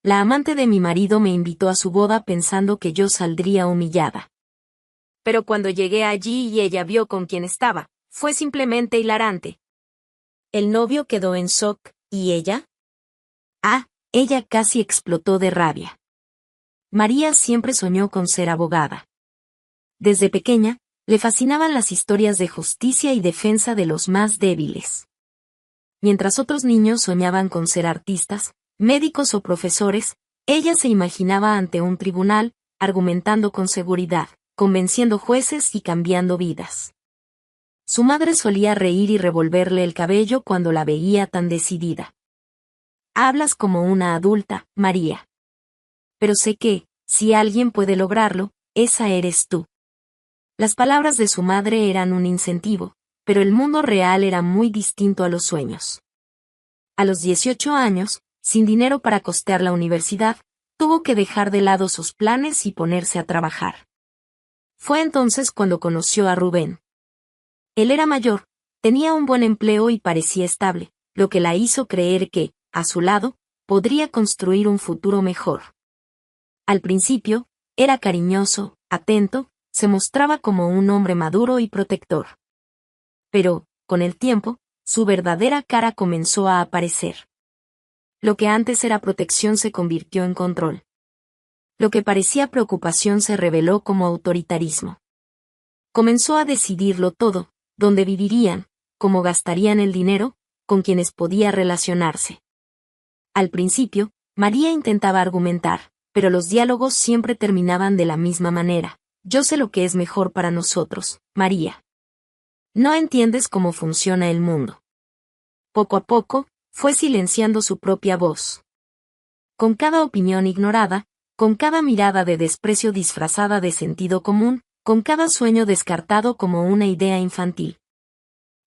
La amante de mi marido me invitó a su boda pensando que yo saldría humillada. Pero cuando llegué allí y ella vio con quién estaba, fue simplemente hilarante. El novio quedó en shock, ¿y ella? Ella casi explotó de rabia. María siempre soñó con ser abogada. Desde pequeña, le fascinaban las historias de justicia y defensa de los más débiles. Mientras otros niños soñaban con ser artistas, médicos o profesores, ella se imaginaba ante un tribunal, argumentando con seguridad, convenciendo jueces y cambiando vidas. Su madre solía reír y revolverle el cabello cuando la veía tan decidida. Hablas como una adulta, María. Pero sé que, si alguien puede lograrlo, esa eres tú. Las palabras de su madre eran un incentivo, pero el mundo real era muy distinto a los sueños. A los 18 años, sin dinero para costear la universidad, tuvo que dejar de lado sus planes y ponerse a trabajar. Fue entonces cuando conoció a Rubén. Él era mayor, tenía un buen empleo y parecía estable, lo que la hizo creer que, a su lado, podría construir un futuro mejor. Al principio, era cariñoso, atento, se mostraba como un hombre maduro y protector. Pero, con el tiempo, su verdadera cara comenzó a aparecer. Lo que antes era protección se convirtió en control. Lo que parecía preocupación se reveló como autoritarismo. Comenzó a decidirlo todo, dónde vivirían, cómo gastarían el dinero, con quienes podía relacionarse. Al principio, María intentaba argumentar, pero los diálogos siempre terminaban de la misma manera. Yo sé lo que es mejor para nosotros, María. No entiendes cómo funciona el mundo. Poco a poco, fue silenciando su propia voz. Con cada opinión ignorada, con cada mirada de desprecio disfrazada de sentido común, con cada sueño descartado como una idea infantil.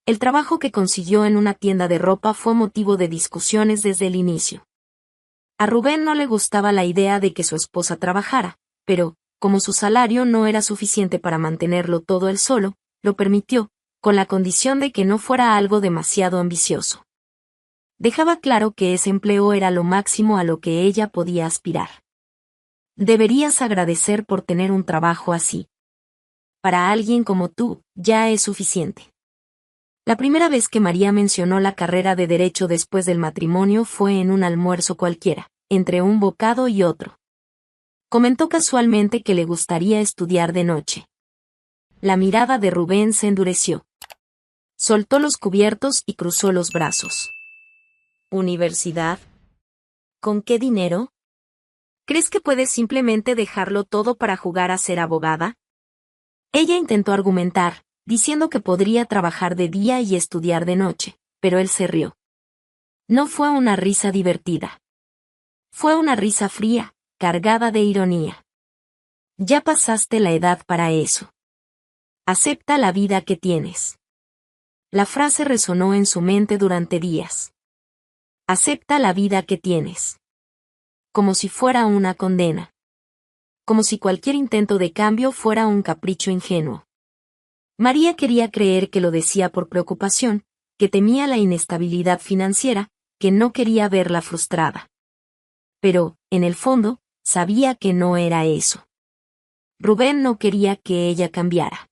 El trabajo que consiguió en una tienda de ropa fue motivo de discusiones desde el inicio. A Rubén no le gustaba la idea de que su esposa trabajara, pero, como su salario no era suficiente para mantenerlo todo él solo, lo permitió, con la condición de que no fuera algo demasiado ambicioso. Dejaba claro que ese empleo era lo máximo a lo que ella podía aspirar. Deberías agradecer por tener un trabajo así. Para alguien como tú, ya es suficiente. La primera vez que María mencionó la carrera de Derecho después del matrimonio fue en un almuerzo cualquiera, entre un bocado y otro. Comentó casualmente que le gustaría estudiar de noche. La mirada de Rubén se endureció. Soltó los cubiertos y cruzó los brazos. ¿Universidad? ¿Con qué dinero? ¿Crees que puedes simplemente dejarlo todo para jugar a ser abogada? Ella intentó argumentar, diciendo que podría trabajar de día y estudiar de noche, pero él se rió. No fue una risa divertida. Fue una risa fría, cargada de ironía. Ya pasaste la edad para eso. Acepta la vida que tienes. La frase resonó en su mente durante días. Acepta la vida que tienes. Como si fuera una condena. Como si cualquier intento de cambio fuera un capricho ingenuo. María quería creer que lo decía por preocupación, que temía la inestabilidad financiera, que no quería verla frustrada. Pero, en el fondo, sabía que no era eso. Rubén no quería que ella cambiara.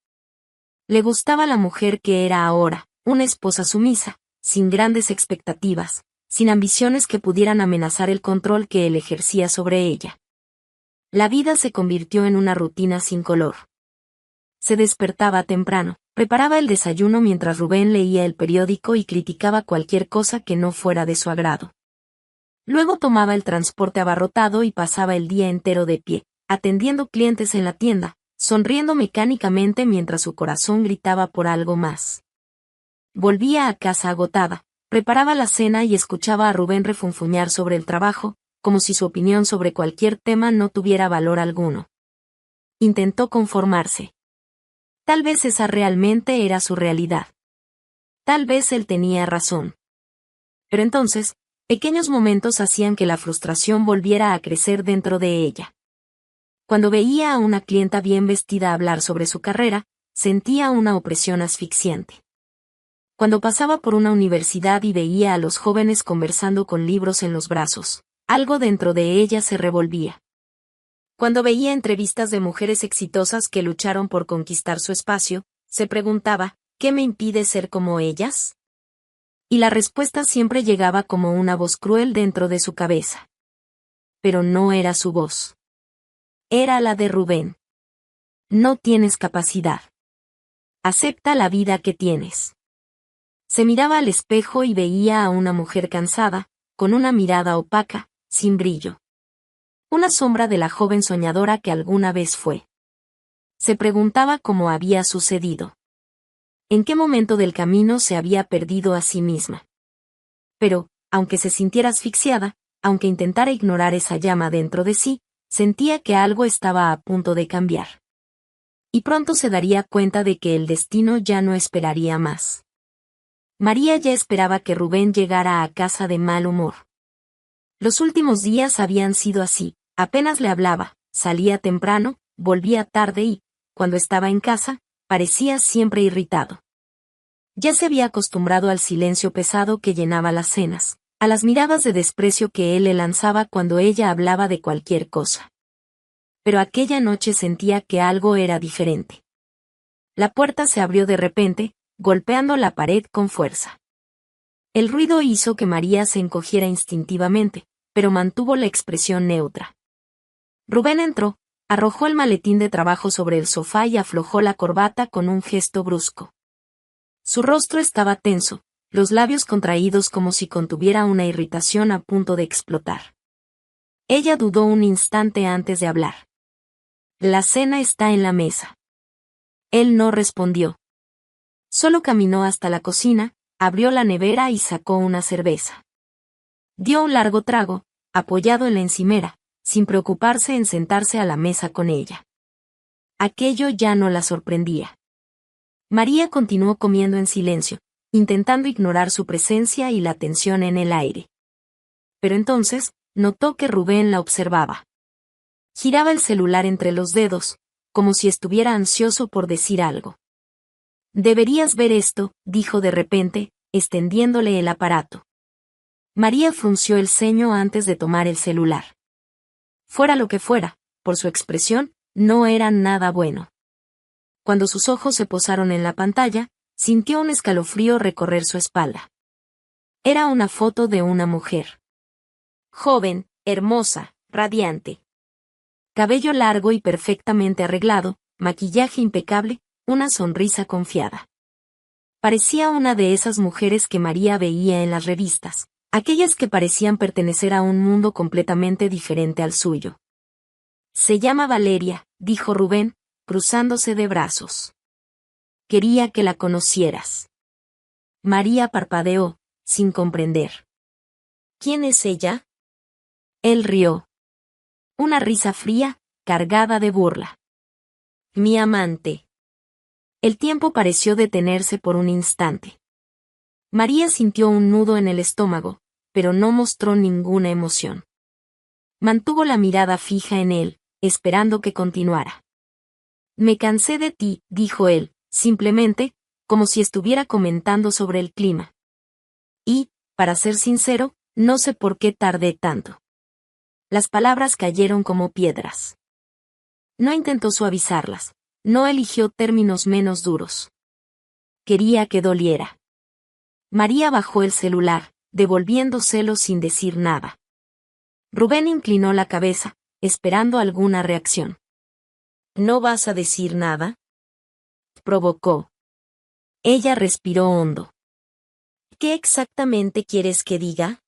Le gustaba la mujer que era ahora, una esposa sumisa, sin grandes expectativas, sin ambiciones que pudieran amenazar el control que él ejercía sobre ella. La vida se convirtió en una rutina sin color. Se despertaba temprano, preparaba el desayuno mientras Rubén leía el periódico y criticaba cualquier cosa que no fuera de su agrado. Luego tomaba el transporte abarrotado y pasaba el día entero de pie, atendiendo clientes en la tienda, sonriendo mecánicamente mientras su corazón gritaba por algo más. Volvía a casa agotada, preparaba la cena y escuchaba a Rubén refunfuñar sobre el trabajo, como si su opinión sobre cualquier tema no tuviera valor alguno. Intentó conformarse. Tal vez esa realmente era su realidad. Tal vez él tenía razón. Pero entonces, pequeños momentos hacían que la frustración volviera a crecer dentro de ella. Cuando veía a una clienta bien vestida hablar sobre su carrera, sentía una opresión asfixiante. Cuando pasaba por una universidad y veía a los jóvenes conversando con libros en los brazos, Algo dentro de ella se revolvía. Cuando veía entrevistas de mujeres exitosas que lucharon por conquistar su espacio, se preguntaba, ¿qué me impide ser como ellas? Y la respuesta siempre llegaba como una voz cruel dentro de su cabeza. Pero no era su voz. Era la de Rubén. No tienes capacidad. Acepta la vida que tienes. Se miraba al espejo y veía a una mujer cansada, con una mirada opaca, sin brillo. Una sombra de la joven soñadora que alguna vez fue. Se preguntaba cómo había sucedido. ¿En qué momento del camino se había perdido a sí misma? Pero, aunque se sintiera asfixiada, aunque intentara ignorar esa llama dentro de sí, sentía que algo estaba a punto de cambiar. Y pronto se daría cuenta de que el destino ya no esperaría más. María ya esperaba que Rubén llegara a casa de mal humor. Los últimos días habían sido así, apenas le hablaba, salía temprano, volvía tarde y, cuando estaba en casa, parecía siempre irritado. Ya se había acostumbrado al silencio pesado que llenaba las cenas, a las miradas de desprecio que él le lanzaba cuando ella hablaba de cualquier cosa. Pero aquella noche sentía que algo era diferente. La puerta se abrió de repente, golpeando la pared con fuerza. El ruido hizo que María se encogiera instintivamente, pero mantuvo la expresión neutra. Rubén entró, arrojó el maletín de trabajo sobre el sofá y aflojó la corbata con un gesto brusco. Su rostro estaba tenso, los labios contraídos como si contuviera una irritación a punto de explotar. Ella dudó un instante antes de hablar. La cena está en la mesa. Él no respondió. Solo caminó hasta la cocina, abrió la nevera y sacó una cerveza. Dio un largo trago, apoyado en la encimera, sin preocuparse en sentarse a la mesa con ella. Aquello ya no la sorprendía. María continuó comiendo en silencio, intentando ignorar su presencia y la tensión en el aire. Pero entonces, notó que Rubén la observaba. Giraba el celular entre los dedos, como si estuviera ansioso por decir algo. Deberías ver esto, dijo de repente, extendiéndole el aparato. María frunció el ceño antes de tomar el celular. Fuera lo que fuera, por su expresión, no era nada bueno. Cuando sus ojos se posaron en la pantalla, sintió un escalofrío recorrer su espalda. Era una foto de una mujer. Joven, hermosa, radiante. Cabello largo y perfectamente arreglado, maquillaje impecable, una sonrisa confiada. Parecía una de esas mujeres que María veía en las revistas, aquellas que parecían pertenecer a un mundo completamente diferente al suyo. Se llama Valeria, dijo Rubén, cruzándose de brazos. Quería que la conocieras. María parpadeó, sin comprender. ¿Quién es ella? Él rió. Una risa fría, cargada de burla. Mi amante. El tiempo pareció detenerse por un instante. María sintió un nudo en el estómago, pero no mostró ninguna emoción. Mantuvo la mirada fija en él, esperando que continuara. Me cansé de ti, dijo él, simplemente, como si estuviera comentando sobre el clima. Y, para ser sincero, no sé por qué tardé tanto. Las palabras cayeron como piedras. No intentó suavizarlas, no eligió términos menos duros. Quería que doliera. María bajó el celular, devolviéndoselo sin decir nada. Rubén inclinó la cabeza, esperando alguna reacción. ¿No vas a decir nada? Provocó. Ella respiró hondo. ¿Qué exactamente quieres que diga?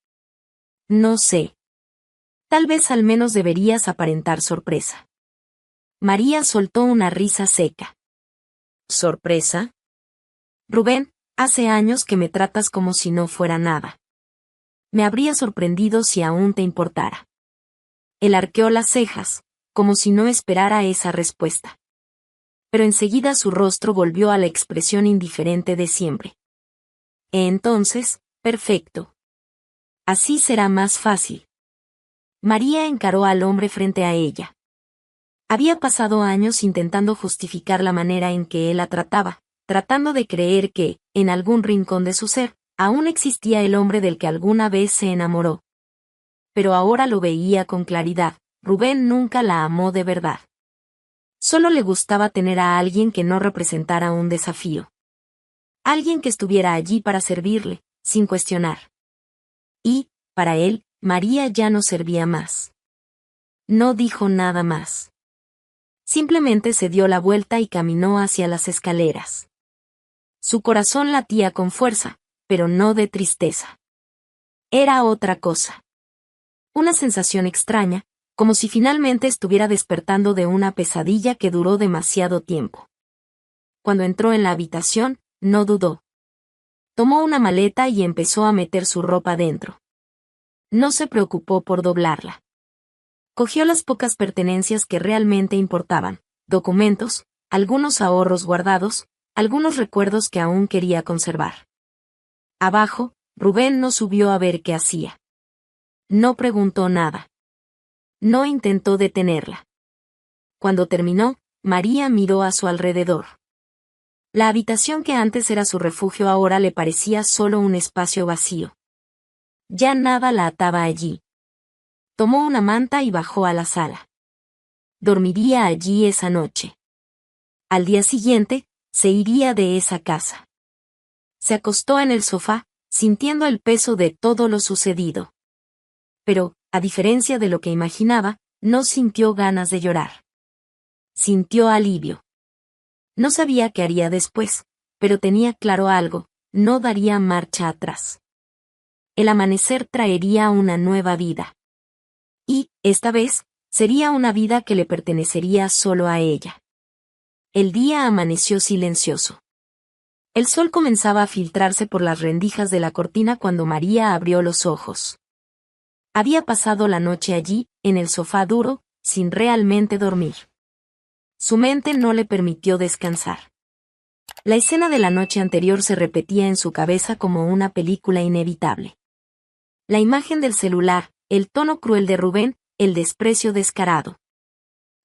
No sé. Tal vez al menos deberías aparentar sorpresa. María soltó una risa seca. ¿Sorpresa? Rubén, hace años que me tratas como si no fuera nada. Me habría sorprendido si aún te importara. Él arqueó las cejas, como si no esperara esa respuesta. Pero enseguida su rostro volvió a la expresión indiferente de siempre. Entonces, perfecto. Así será más fácil. María encaró al hombre frente a ella. Había pasado años intentando justificar la manera en que él la trataba, tratando de creer que, en algún rincón de su ser, aún existía el hombre del que alguna vez se enamoró. pero ahora lo veía con claridad. Rubén nunca la amó de verdad. Solo le gustaba tener a alguien que no representara un desafío. Alguien que estuviera allí para servirle, sin cuestionar. Y, para él, María ya no servía más. No dijo nada más. Simplemente se dio la vuelta y caminó hacia las escaleras. Su corazón latía con fuerza, pero no de tristeza. Era otra cosa. Una sensación extraña, como si finalmente estuviera despertando de una pesadilla que duró demasiado tiempo. Cuando entró en la habitación, no dudó. Tomó una maleta y empezó a meter su ropa dentro. No se preocupó por doblarla. Cogió las pocas pertenencias que realmente importaban, documentos, algunos ahorros guardados, algunos recuerdos que aún quería conservar. Abajo, Rubén no subió a ver qué hacía. No preguntó nada. No intentó detenerla. Cuando terminó, María miró a su alrededor. La habitación que antes era su refugio ahora le parecía solo un espacio vacío. Ya nada la ataba allí. Tomó una manta y bajó a la sala. Dormiría allí esa noche. Al día siguiente, se iría de esa casa. Se acostó en el sofá, sintiendo el peso de todo lo sucedido. Pero, a diferencia de lo que imaginaba, no sintió ganas de llorar. Sintió alivio. No sabía qué haría después, pero tenía claro algo, no daría marcha atrás. El amanecer traería una nueva vida. Y, esta vez, sería una vida que le pertenecería solo a ella. El día amaneció silencioso. El sol comenzaba a filtrarse por las rendijas de la cortina cuando María abrió los ojos. Había pasado la noche allí, en el sofá duro, sin realmente dormir. Su mente no le permitió descansar. La escena de la noche anterior se repetía en su cabeza como una película inevitable. La imagen del celular, el tono cruel de Rubén, el desprecio descarado.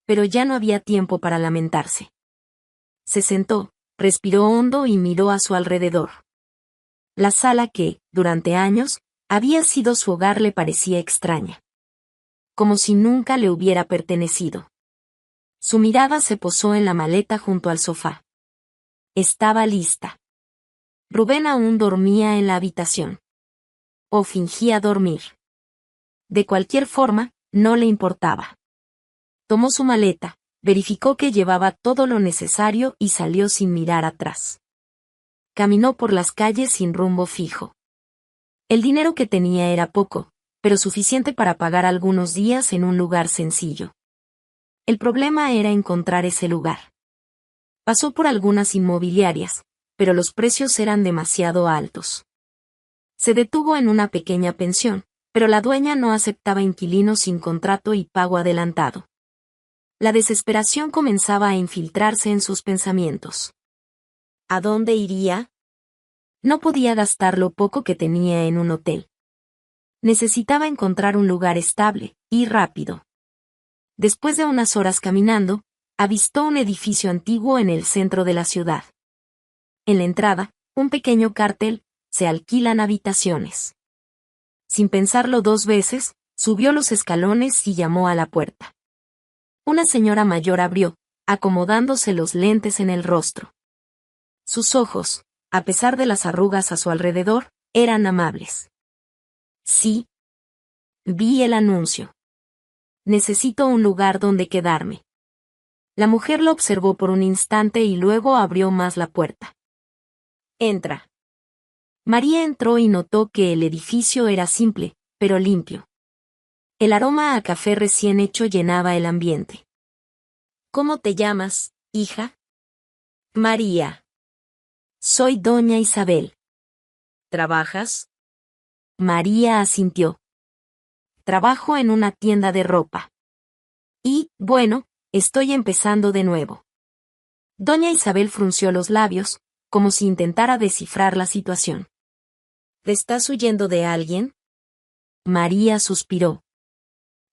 Pero ya no había tiempo para lamentarse. Se sentó, respiró hondo y miró a su alrededor. La sala que, durante años, había sido su hogar le parecía extraña. Como si nunca le hubiera pertenecido. Su mirada se posó en la maleta junto al sofá. Estaba lista. Rubén aún dormía en la habitación. O fingía dormir. De cualquier forma, no le importaba. Tomó su maleta, verificó que llevaba todo lo necesario y salió sin mirar atrás. Caminó por las calles sin rumbo fijo. El dinero que tenía era poco, pero suficiente para pagar algunos días en un lugar sencillo. El problema era encontrar ese lugar. Pasó por algunas inmobiliarias, pero los precios eran demasiado altos. Se detuvo en una pequeña pensión, pero la dueña no aceptaba inquilinos sin contrato y pago adelantado. La desesperación comenzaba a infiltrarse en sus pensamientos. ¿A dónde iría? No podía gastar lo poco que tenía en un hotel. Necesitaba encontrar un lugar estable, y rápido. Después de unas horas caminando, avistó un edificio antiguo en el centro de la ciudad. En la entrada, un pequeño cartel, se alquilan habitaciones. Sin pensarlo dos veces, subió los escalones y llamó a la puerta. Una señora mayor abrió, acomodándose los lentes en el rostro. Sus ojos, a pesar de las arrugas a su alrededor, eran amables. Sí. Vi el anuncio. Necesito un lugar donde quedarme. La mujer lo observó por un instante y luego abrió más la puerta. Entra. María entró y notó que el edificio era simple, pero limpio. El aroma a café recién hecho llenaba el ambiente. ¿Cómo te llamas, hija? María. Soy doña Isabel. ¿Trabajas? María asintió. Trabajo en una tienda de ropa. Y, bueno, estoy empezando de nuevo. Doña Isabel frunció los labios, como si intentara descifrar la situación. ¿Te estás huyendo de alguien? María suspiró.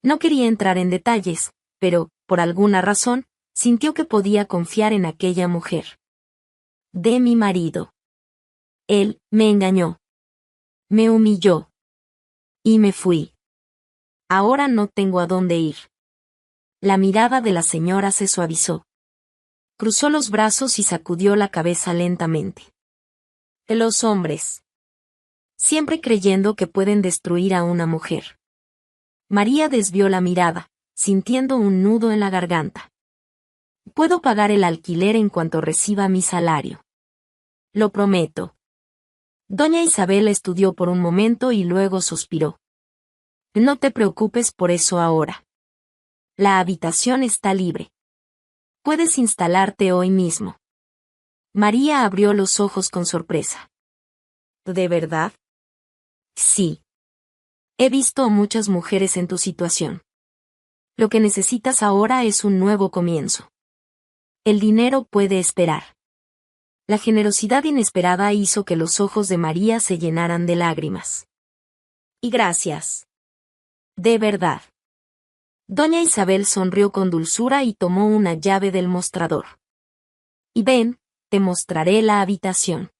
No quería entrar en detalles, pero, por alguna razón, sintió que podía confiar en aquella mujer. De mi marido. Él me engañó. Me humilló. Y me fui. Ahora no tengo a dónde ir. La mirada de la señora se suavizó. Cruzó los brazos y sacudió la cabeza lentamente. Los hombres. Siempre creyendo que pueden destruir a una mujer. María desvió la mirada, sintiendo un nudo en la garganta. Puedo pagar el alquiler en cuanto reciba mi salario. Lo prometo. Doña Isabel estudió por un momento y luego suspiró. No te preocupes por eso ahora. La habitación está libre. Puedes instalarte hoy mismo. María abrió los ojos con sorpresa. ¿De verdad? Sí. He visto a muchas mujeres en tu situación. Lo que necesitas ahora es un nuevo comienzo. El dinero puede esperar. La generosidad inesperada hizo que los ojos de María se llenaran de lágrimas. Y gracias. De verdad. Doña Isabel sonrió con dulzura y tomó una llave del mostrador. Y ven, te mostraré la habitación.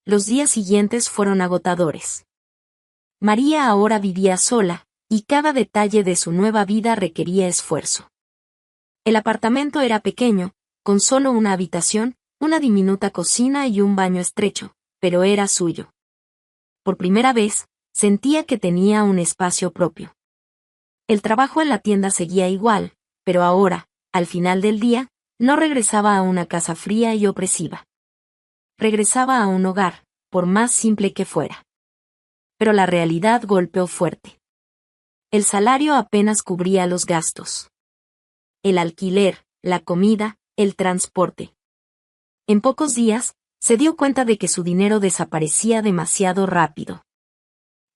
Los días siguientes fueron agotadores. María ahora vivía sola, y cada detalle de su nueva vida requería esfuerzo. El apartamento era pequeño, con solo una habitación, una diminuta cocina y un baño estrecho, pero era suyo. Por primera vez, sentía que tenía un espacio propio. El trabajo en la tienda seguía igual, pero ahora, al final del día, no regresaba a una casa fría y opresiva. Regresaba a un hogar, por más simple que fuera. Pero la realidad golpeó fuerte. El salario apenas cubría los gastos. El alquiler, la comida, el transporte. En pocos días, se dio cuenta de que su dinero desaparecía demasiado rápido.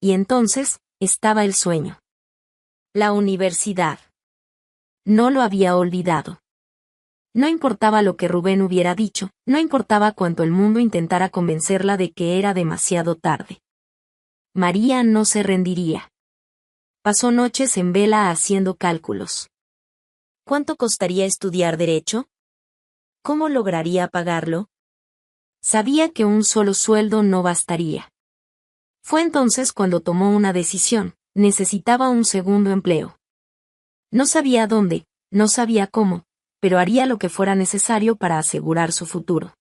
Y entonces, estaba el sueño. La universidad. No lo había olvidado. No importaba lo que Rubén hubiera dicho, no importaba cuánto el mundo intentara convencerla de que era demasiado tarde. María no se rendiría. Pasó noches en vela haciendo cálculos. ¿Cuánto costaría estudiar derecho? ¿Cómo lograría pagarlo? Sabía que un solo sueldo no bastaría. Fue entonces cuando tomó una decisión: necesitaba un segundo empleo. No sabía dónde, no sabía cómo, pero haría lo que fuera necesario para asegurar su futuro.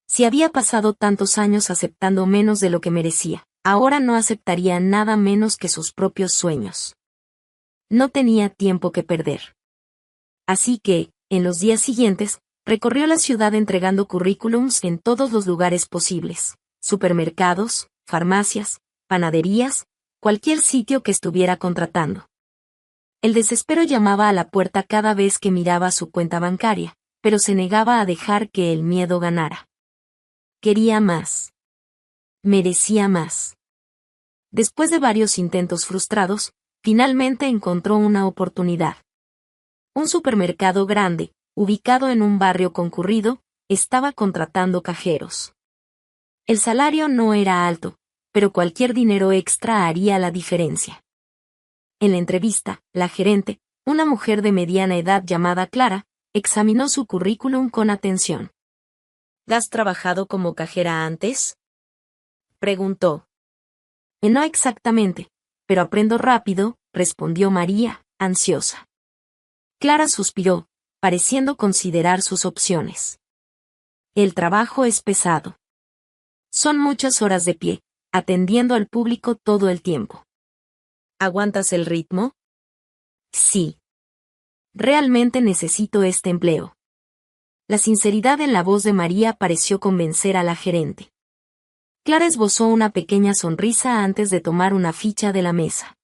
Si había pasado tantos años aceptando menos de lo que merecía, ahora no aceptaría nada menos que sus propios sueños. No tenía tiempo que perder. Así que, en los días siguientes, recorrió la ciudad entregando currículums en todos los lugares posibles: supermercados, farmacias, panaderías, cualquier sitio que estuviera contratando. El desespero llamaba a la puerta cada vez que miraba su cuenta bancaria, pero se negaba a dejar que el miedo ganara. Quería más. Merecía más. Después de varios intentos frustrados, finalmente encontró una oportunidad. Un supermercado grande, ubicado en un barrio concurrido, estaba contratando cajeros. El salario no era alto, pero cualquier dinero extra haría la diferencia. En la entrevista, la gerente, una mujer de mediana edad llamada Clara, examinó su currículum con atención. ¿Has trabajado como cajera antes?, preguntó. No exactamente, pero aprendo rápido, respondió María, ansiosa. Clara suspiró, pareciendo considerar sus opciones. El trabajo es pesado. Son muchas horas de pie, atendiendo al público todo el tiempo. ¿Aguantas el ritmo? Sí. Realmente necesito este empleo. La sinceridad en la voz de María pareció convencer a la gerente. Clara esbozó una pequeña sonrisa antes de tomar una ficha de la mesa.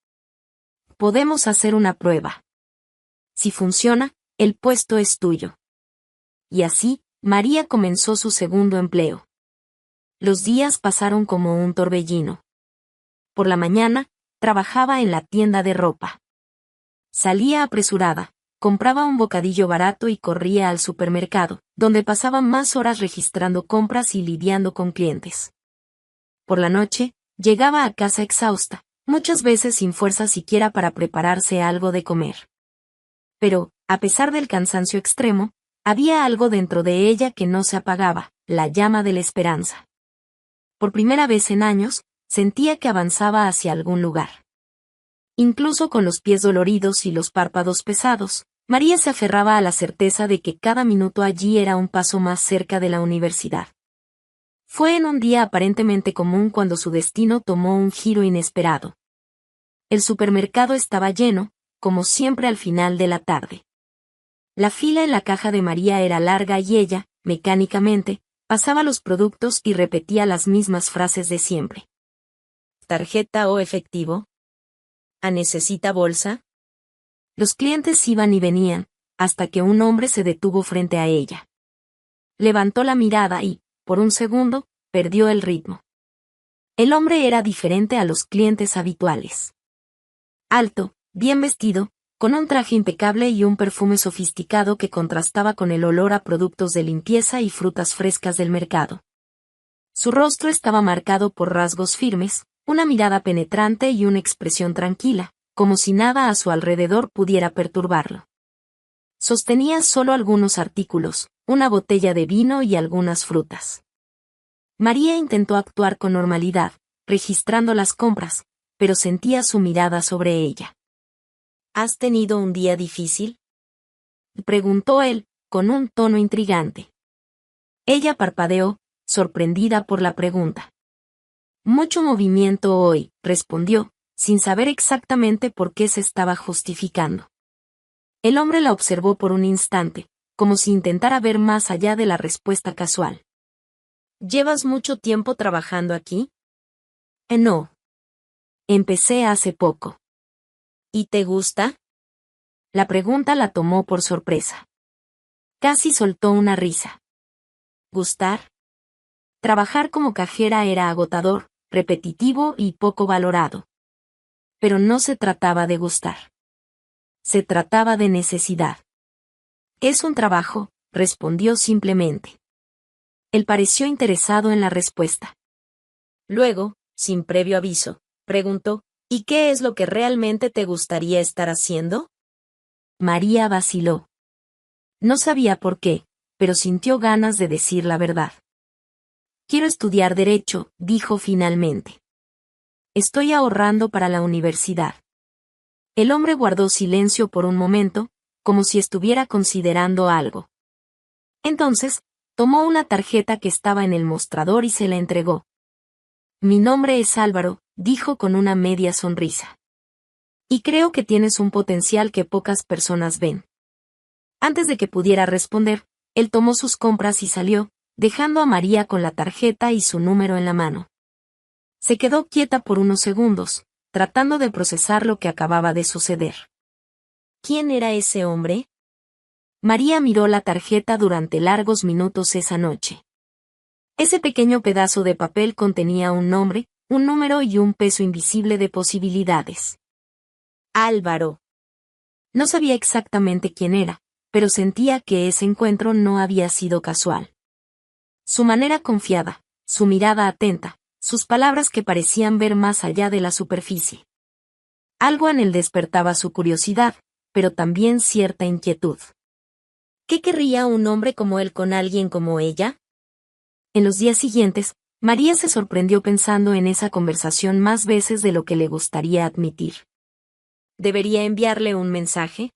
Podemos hacer una prueba. Si funciona, el puesto es tuyo. Y así, María comenzó su segundo empleo. Los días pasaron como un torbellino. Por la mañana, trabajaba en la tienda de ropa. Salía apresurada, compraba un bocadillo barato y corría al supermercado, donde pasaba más horas registrando compras y lidiando con clientes. Por la noche, llegaba a casa exhausta, muchas veces sin fuerza siquiera para prepararse algo de comer. Pero, a pesar del cansancio extremo, había algo dentro de ella que no se apagaba: la llama de la esperanza. Por primera vez en años, sentía que avanzaba hacia algún lugar. Incluso con los pies doloridos y los párpados pesados, María se aferraba a la certeza de que cada minuto allí era un paso más cerca de la universidad. Fue en un día aparentemente común cuando su destino tomó un giro inesperado. El supermercado estaba lleno, como siempre al final de la tarde. La fila en la caja de María era larga y ella, mecánicamente, pasaba los productos y repetía las mismas frases de siempre. ¿Tarjeta o efectivo? ¿A necesita bolsa? Los clientes iban y venían, hasta que un hombre se detuvo frente a ella. Levantó la mirada y, por un segundo, perdió el ritmo. El hombre era diferente a los clientes habituales. Alto, bien vestido, con un traje impecable y un perfume sofisticado que contrastaba con el olor a productos de limpieza y frutas frescas del mercado. Su rostro estaba marcado por rasgos firmes, una mirada penetrante y una expresión tranquila, como si nada a su alrededor pudiera perturbarlo. Sostenía solo algunos artículos, una botella de vino y algunas frutas. María intentó actuar con normalidad, registrando las compras, pero sentía su mirada sobre ella. ¿Has tenido un día difícil?, preguntó él, con un tono intrigante. Ella parpadeó, sorprendida por la pregunta. Mucho movimiento hoy, respondió, sin saber exactamente por qué se estaba justificando. El hombre la observó por un instante, como si intentara ver más allá de la respuesta casual. ¿Llevas mucho tiempo trabajando aquí? No. Empecé hace poco. ¿Y te gusta? La pregunta la tomó por sorpresa. Casi soltó una risa. ¿Gustar? Trabajar como cajera era agotador, repetitivo y poco valorado. Pero no se trataba de gustar. Se trataba de necesidad. Es un trabajo, respondió simplemente. Él pareció interesado en la respuesta. Luego, sin previo aviso, preguntó, ¿y qué es lo que realmente te gustaría estar haciendo? María vaciló. No sabía por qué, pero sintió ganas de decir la verdad. Quiero estudiar Derecho, dijo finalmente. Estoy ahorrando para la universidad. El hombre guardó silencio por un momento, como si estuviera considerando algo. Entonces, tomó una tarjeta que estaba en el mostrador y se la entregó. Mi nombre es Álvaro, dijo con una media sonrisa. Y creo que tienes un potencial que pocas personas ven. Antes de que pudiera responder, él tomó sus compras y salió, dejando a María con la tarjeta y su número en la mano. Se quedó quieta por unos segundos, tratando de procesar lo que acababa de suceder. ¿Quién era ese hombre? María miró la tarjeta durante largos minutos esa noche. Ese pequeño pedazo de papel contenía un nombre, un número y un peso invisible de posibilidades. Álvaro. No sabía exactamente quién era, pero sentía que ese encuentro no había sido casual. Su manera confiada, su mirada atenta, sus palabras que parecían ver más allá de la superficie. Algo en él despertaba su curiosidad, pero también cierta inquietud. ¿Qué querría un hombre como él con alguien como ella? En los días siguientes, María se sorprendió pensando en esa conversación más veces de lo que le gustaría admitir. ¿Debería enviarle un mensaje?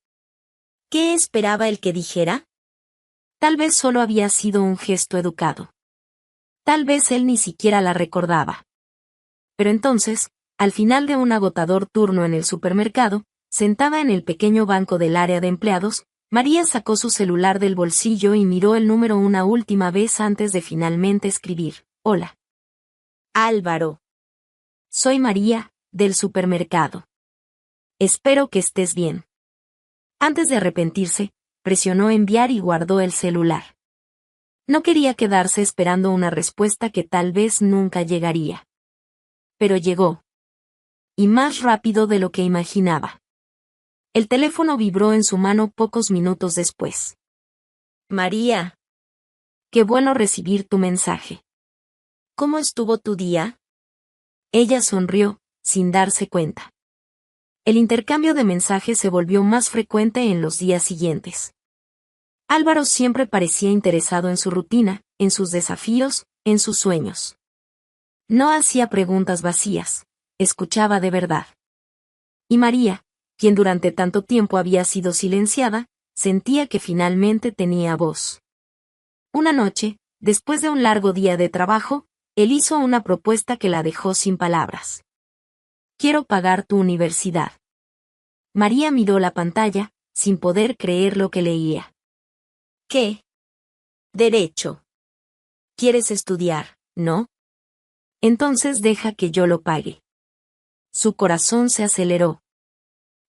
¿Qué esperaba él que dijera? Tal vez solo había sido un gesto educado. Tal vez él ni siquiera la recordaba. Pero entonces, al final de un agotador turno en el supermercado, sentada en el pequeño banco del área de empleados, María sacó su celular del bolsillo y miró el número una última vez antes de finalmente escribir. Hola. Álvaro. Soy María, del supermercado. Espero que estés bien. Antes de arrepentirse, presionó enviar y guardó el celular. No quería quedarse esperando una respuesta que tal vez nunca llegaría. Pero llegó. Y más rápido de lo que imaginaba. El teléfono vibró en su mano pocos minutos después. María. Qué bueno recibir tu mensaje. ¿Cómo estuvo tu día? Ella sonrió, sin darse cuenta. El intercambio de mensajes se volvió más frecuente en los días siguientes. Álvaro siempre parecía interesado en su rutina, en sus desafíos, en sus sueños. No hacía preguntas vacías, escuchaba de verdad. Y María, quien durante tanto tiempo había sido silenciada, sentía que finalmente tenía voz. Una noche, después de un largo día de trabajo, él hizo una propuesta que la dejó sin palabras. Quiero pagar tu universidad. María miró la pantalla, sin poder creer lo que leía. ¿Qué? Derecho. ¿Quieres estudiar, no? Entonces deja que yo lo pague. Su corazón se aceleró.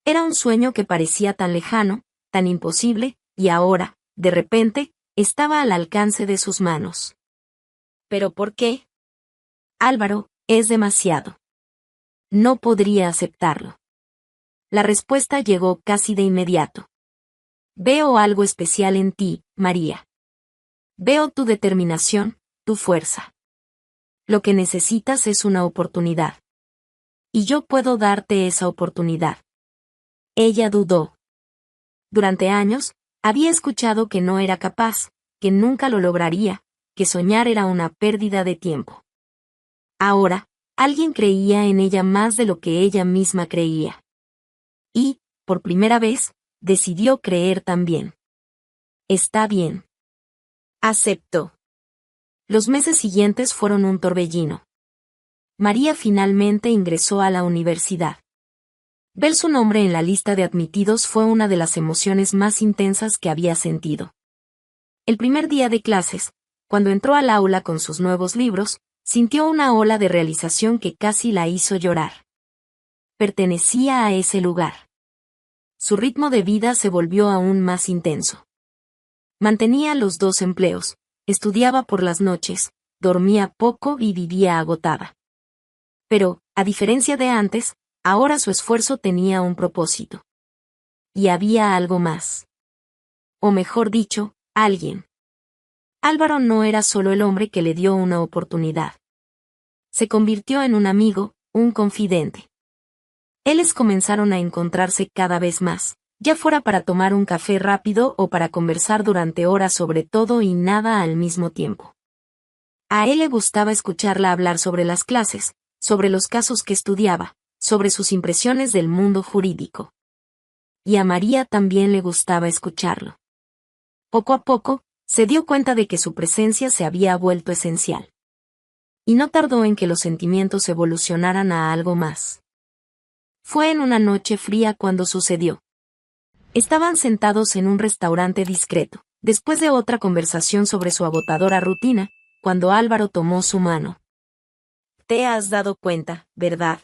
Era un sueño que parecía tan lejano, tan imposible, y ahora, de repente, estaba al alcance de sus manos. ¿Pero por qué? Álvaro, es demasiado. No podría aceptarlo. La respuesta llegó casi de inmediato. Veo algo especial en ti, María. Veo tu determinación, tu fuerza. Lo que necesitas es una oportunidad. Y yo puedo darte esa oportunidad. Ella dudó. Durante años, había escuchado que no era capaz, que nunca lo lograría, que soñar era una pérdida de tiempo. Ahora, alguien creía en ella más de lo que ella misma creía. Y, por primera vez, decidió creer también. Está bien. Aceptó. Los meses siguientes fueron un torbellino. María finalmente ingresó a la universidad. Ver su nombre en la lista de admitidos fue una de las emociones más intensas que había sentido. El primer día de clases, cuando entró al aula con sus nuevos libros, sintió una ola de realización que casi la hizo llorar. Pertenecía a ese lugar. Su ritmo de vida se volvió aún más intenso. Mantenía los 2 empleos, estudiaba por las noches, dormía poco y vivía agotada. Pero, a diferencia de antes, ahora su esfuerzo tenía un propósito. Y había algo más. O mejor dicho, alguien. Álvaro no era solo el hombre que le dio una oportunidad. Se convirtió en un amigo, un confidente. Ellos comenzaron a encontrarse cada vez más, ya fuera para tomar un café rápido o para conversar durante horas sobre todo y nada al mismo tiempo. A él le gustaba escucharla hablar sobre las clases, sobre los casos que estudiaba, sobre sus impresiones del mundo jurídico. Y a María también le gustaba escucharlo. Poco a poco, se dio cuenta de que su presencia se había vuelto esencial. Y no tardó en que los sentimientos evolucionaran a algo más. Fue en una noche fría cuando sucedió. Estaban sentados en un restaurante discreto, después de otra conversación sobre su agotadora rutina, cuando Álvaro tomó su mano. ¿Te has dado cuenta, verdad?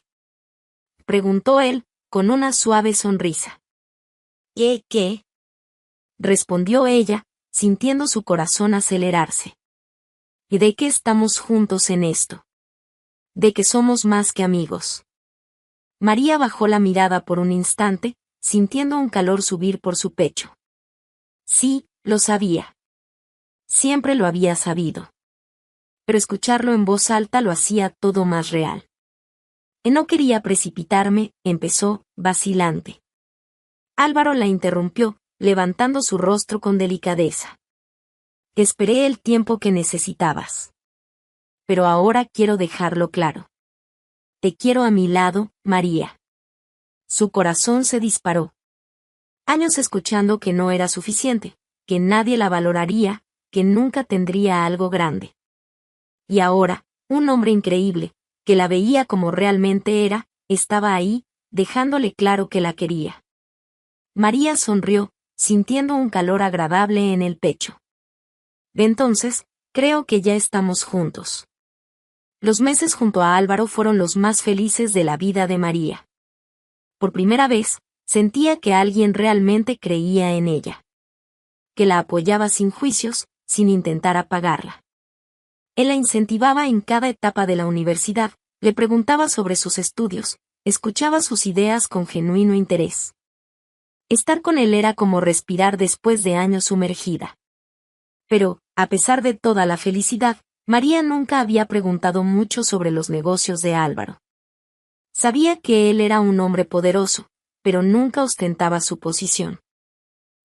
Preguntó él, con una suave sonrisa. ¿Qué? Respondió ella, sintiendo su corazón acelerarse. ¿Y de qué estamos juntos en esto? De que somos más que amigos. María bajó la mirada por un instante, sintiendo un calor subir por su pecho. Sí, lo sabía. Siempre lo había sabido. Pero escucharlo en voz alta lo hacía todo más real. No quería precipitarme, empezó, vacilante. Álvaro la interrumpió, levantando su rostro con delicadeza. Esperé el tiempo que necesitabas. Pero ahora quiero dejarlo claro. Te quiero a mi lado, María. Su corazón se disparó. Años escuchando que no era suficiente, que nadie la valoraría, que nunca tendría algo grande. Y ahora, un hombre increíble, que la veía como realmente era, estaba ahí, dejándole claro que la quería. María sonrió, sintiendo un calor agradable en el pecho. De entonces, creo que ya estamos juntos. Los meses junto a Álvaro fueron los más felices de la vida de María. Por primera vez, sentía que alguien realmente creía en ella. Que la apoyaba sin juicios, sin intentar apagarla. Él la incentivaba en cada etapa de la universidad, le preguntaba sobre sus estudios, escuchaba sus ideas con genuino interés. Estar con él era como respirar después de años sumergida. Pero, a pesar de toda la felicidad, María nunca había preguntado mucho sobre los negocios de Álvaro. Sabía que él era un hombre poderoso, pero nunca ostentaba su posición.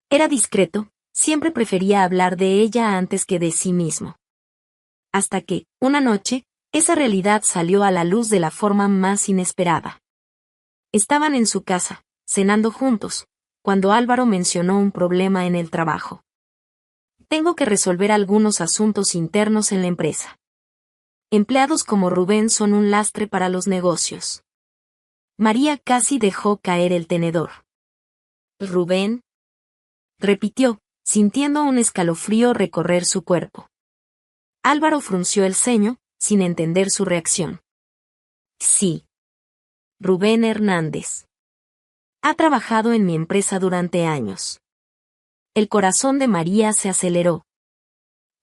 Era discreto, siempre prefería hablar de ella antes que de sí mismo. Hasta que, una noche, esa realidad salió a la luz de la forma más inesperada. Estaban en su casa, cenando juntos, cuando Álvaro mencionó un problema en el trabajo. Tengo que resolver algunos asuntos internos en la empresa. Empleados como Rubén son un lastre para los negocios. María casi dejó caer el tenedor. ¿Rubén? Repitió, sintiendo un escalofrío recorrer su cuerpo. Álvaro frunció el ceño, sin entender su reacción. Sí. Rubén Hernández. Ha trabajado en mi empresa durante años. El corazón de María se aceleró.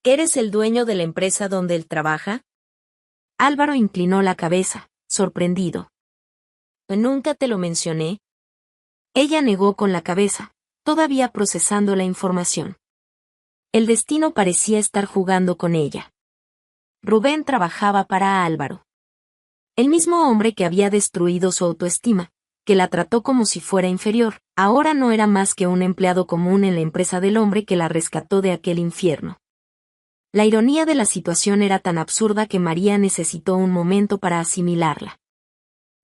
¿Eres el dueño de la empresa donde él trabaja? Álvaro inclinó la cabeza, sorprendido. ¿Nunca te lo mencioné? Ella negó con la cabeza, todavía procesando la información. El destino parecía estar jugando con ella. Rubén trabajaba para Álvaro. El mismo hombre que había destruido su autoestima, que la trató como si fuera inferior, ahora no era más que un empleado común en la empresa del hombre que la rescató de aquel infierno. La ironía de la situación era tan absurda que María necesitó un momento para asimilarla.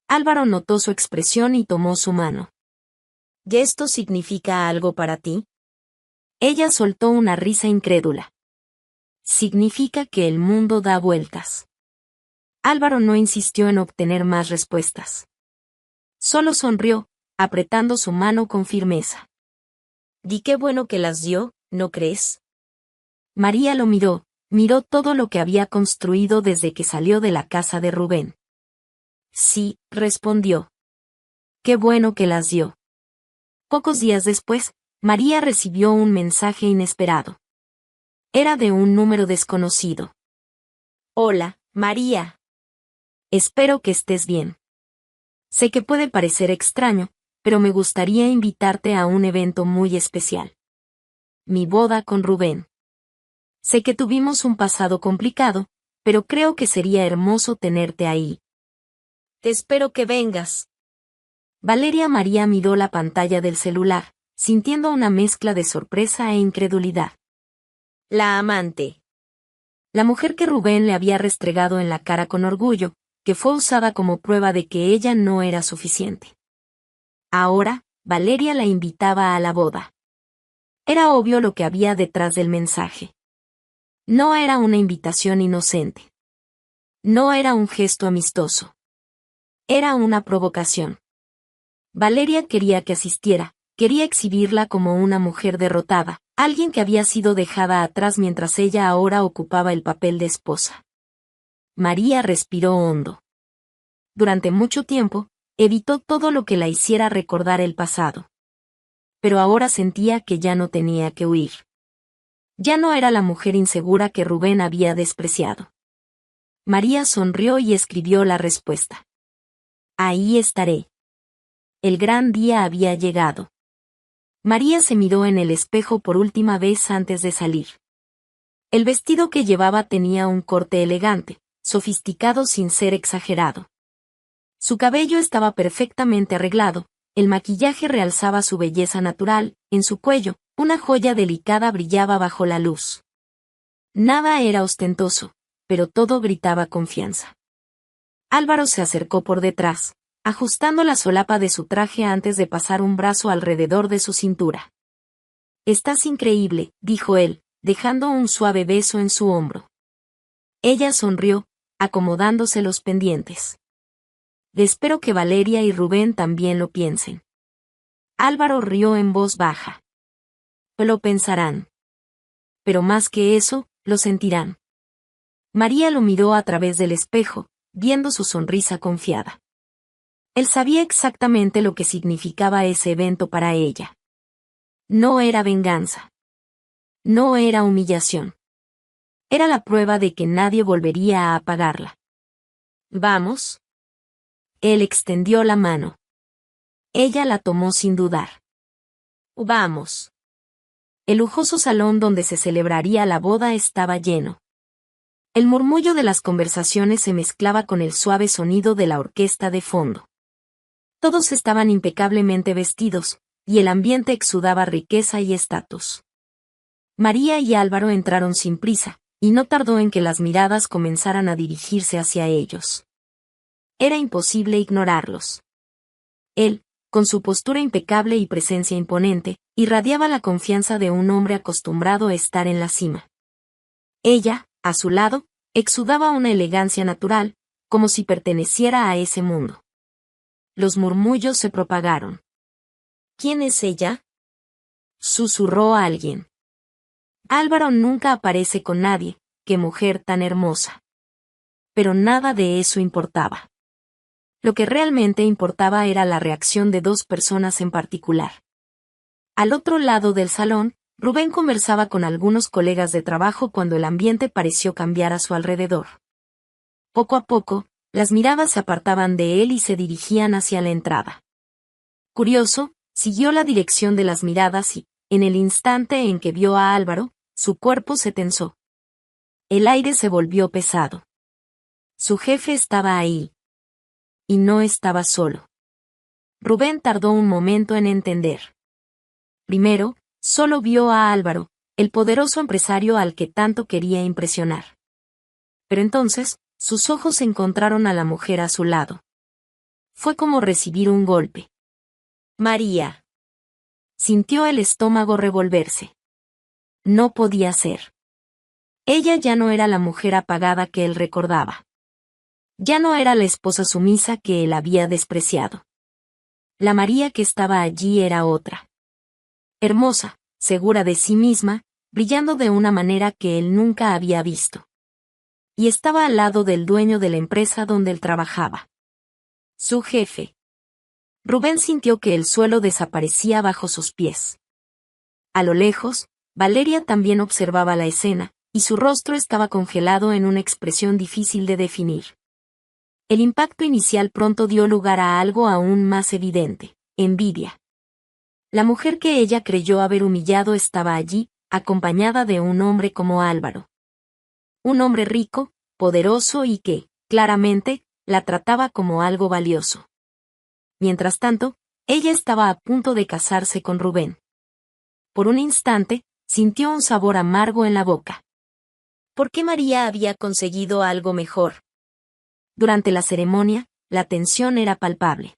Álvaro notó su expresión y tomó su mano. ¿Y esto significa algo para ti? Ella soltó una risa incrédula. Significa que el mundo da vueltas. Álvaro no insistió en obtener más respuestas. Solo sonrió, apretando su mano con firmeza. Di qué bueno que las dio, ¿no crees? María lo miró todo lo que había construido desde que salió de la casa de Rubén. Sí, respondió. Qué bueno que las dio. Pocos días después, María recibió un mensaje inesperado. Era de un número desconocido. Hola, María. Espero que estés bien. Sé que puede parecer extraño, pero me gustaría invitarte a un evento muy especial. Mi boda con Rubén. Sé que tuvimos un pasado complicado, pero creo que sería hermoso tenerte ahí. Te espero que vengas. Valeria María miró la pantalla del celular, sintiendo una mezcla de sorpresa e incredulidad. La amante. La mujer que Rubén le había restregado en la cara con orgullo, que fue usada como prueba de que ella no era suficiente. Ahora, Valeria la invitaba a la boda. Era obvio lo que había detrás del mensaje. No era una invitación inocente. No era un gesto amistoso. Era una provocación. Valeria quería que asistiera, quería exhibirla como una mujer derrotada, alguien que había sido dejada atrás mientras ella ahora ocupaba el papel de esposa. María respiró hondo. Durante mucho tiempo, evitó todo lo que la hiciera recordar el pasado. Pero ahora sentía que ya no tenía que huir. Ya no era la mujer insegura que Rubén había despreciado. María sonrió y escribió la respuesta. Ahí estaré. El gran día había llegado. María se miró en el espejo por última vez antes de salir. El vestido que llevaba tenía un corte elegante, sofisticado sin ser exagerado. Su cabello estaba perfectamente arreglado, el maquillaje realzaba su belleza natural, en su cuello, una joya delicada brillaba bajo la luz. Nada era ostentoso, pero todo gritaba confianza. Álvaro se acercó por detrás, ajustando la solapa de su traje antes de pasar un brazo alrededor de su cintura. Estás increíble, dijo él, dejando un suave beso en su hombro. Ella sonrió, acomodándose los pendientes. Espero que Valeria y Rubén también lo piensen. Álvaro rió en voz baja. Lo pensarán. Pero más que eso, lo sentirán. María lo miró a través del espejo, viendo su sonrisa confiada. Él sabía exactamente lo que significaba ese evento para ella. No era venganza. No era humillación. Era la prueba de que nadie volvería a apagarla. ¿Vamos? Él extendió la mano. Ella la tomó sin dudar. Vamos. El lujoso salón donde se celebraría la boda estaba lleno. El murmullo de las conversaciones se mezclaba con el suave sonido de la orquesta de fondo. Todos estaban impecablemente vestidos, y el ambiente exudaba riqueza y estatus. María y Álvaro entraron sin prisa, y no tardó en que las miradas comenzaran a dirigirse hacia ellos. Era imposible ignorarlos. Él, con su postura impecable y presencia imponente, irradiaba la confianza de un hombre acostumbrado a estar en la cima. Ella, a su lado, exudaba una elegancia natural, como si perteneciera a ese mundo. Los murmullos se propagaron. ¿Quién es ella?, susurró a alguien. Álvaro nunca aparece con nadie, qué mujer tan hermosa. Pero nada de eso importaba. Lo que realmente importaba era la reacción de dos personas en particular. Al otro lado del salón, Rubén conversaba con algunos colegas de trabajo cuando el ambiente pareció cambiar a su alrededor. Poco a poco, las miradas se apartaban de él y se dirigían hacia la entrada. Curioso, siguió la dirección de las miradas y, en el instante en que vio a Álvaro, su cuerpo se tensó. El aire se volvió pesado. Su jefe estaba ahí. Y no estaba solo. Rubén tardó un momento en entender. Primero, solo vio a Álvaro, el poderoso empresario al que tanto quería impresionar. Pero entonces, sus ojos encontraron a la mujer a su lado. Fue como recibir un golpe. María. Sintió el estómago revolverse. No podía ser. Ella ya no era la mujer apagada que él recordaba. Ya no era la esposa sumisa que él había despreciado. La María que estaba allí era otra. Hermosa, segura de sí misma, brillando de una manera que él nunca había visto. Y estaba al lado del dueño de la empresa donde él trabajaba. Su jefe. Rubén sintió que el suelo desaparecía bajo sus pies. A lo lejos, Valeria también observaba la escena, y su rostro estaba congelado en una expresión difícil de definir. El impacto inicial pronto dio lugar a algo aún más evidente: envidia. La mujer que ella creyó haber humillado estaba allí, acompañada de un hombre como Álvaro. Un hombre rico, poderoso y que, claramente, la trataba como algo valioso. Mientras tanto, ella estaba a punto de casarse con Rubén. Por un instante, sintió un sabor amargo en la boca. ¿Por qué María había conseguido algo mejor? Durante la ceremonia, la tensión era palpable.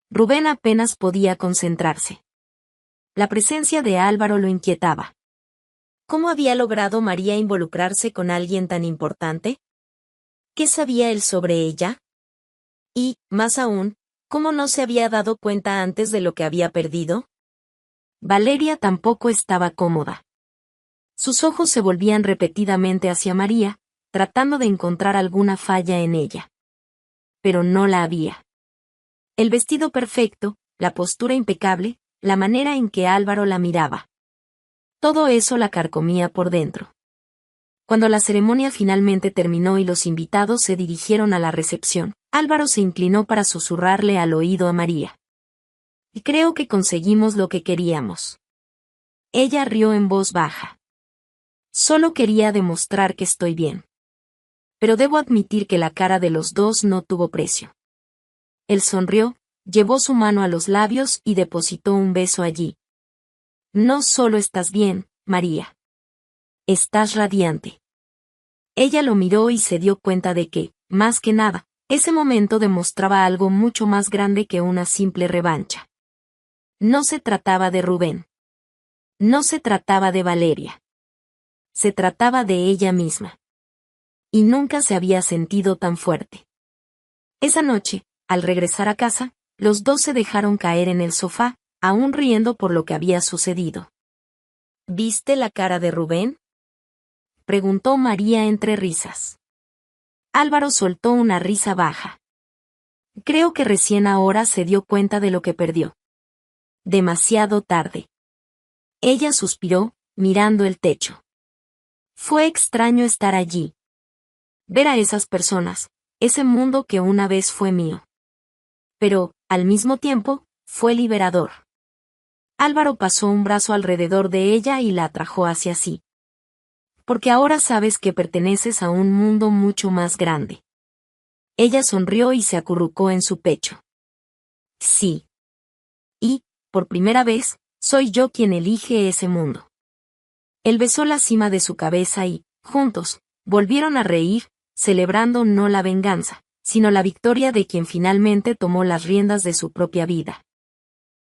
Rubén apenas podía concentrarse. La presencia de Álvaro lo inquietaba. ¿Cómo había logrado María involucrarse con alguien tan importante? ¿Qué sabía él sobre ella? Y, más aún, ¿cómo no se había dado cuenta antes de lo que había perdido? Valeria tampoco estaba cómoda. Sus ojos se volvían repetidamente hacia María, tratando de encontrar alguna falla en ella. Pero no la había. El vestido perfecto, la postura impecable, la manera en que Álvaro la miraba. Todo eso la carcomía por dentro. Cuando la ceremonia finalmente terminó y los invitados se dirigieron a la recepción, Álvaro se inclinó para susurrarle al oído a María. Y creo que conseguimos lo que queríamos. Ella rió en voz baja. Solo quería demostrar que estoy bien. Pero debo admitir que la cara de los dos no tuvo precio. Él sonrió, llevó su mano a los labios y depositó un beso allí. No solo estás bien, María. Estás radiante. Ella lo miró y se dio cuenta de que, más que nada, ese momento demostraba algo mucho más grande que una simple revancha. No se trataba de Rubén. No se trataba de Valeria. Se trataba de ella misma. Y nunca se había sentido tan fuerte. Esa noche, al regresar a casa, los dos se dejaron caer en el sofá, aún riendo por lo que había sucedido. ¿Viste la cara de Rubén?, preguntó María entre risas. Álvaro soltó una risa baja. Creo que recién ahora se dio cuenta de lo que perdió. Demasiado tarde. Ella suspiró, mirando el techo. Fue extraño estar allí. Ver a esas personas, ese mundo que una vez fue mío. Pero, al mismo tiempo, fue liberador. Álvaro pasó un brazo alrededor de ella y la atrajo hacia sí. Porque ahora sabes que perteneces a un mundo mucho más grande. Ella sonrió y se acurrucó en su pecho. Sí. Y, por primera vez, soy yo quien elige ese mundo. Él besó la cima de su cabeza y, juntos, volvieron a reír, celebrando no la venganza, sino la victoria de quien finalmente tomó las riendas de su propia vida.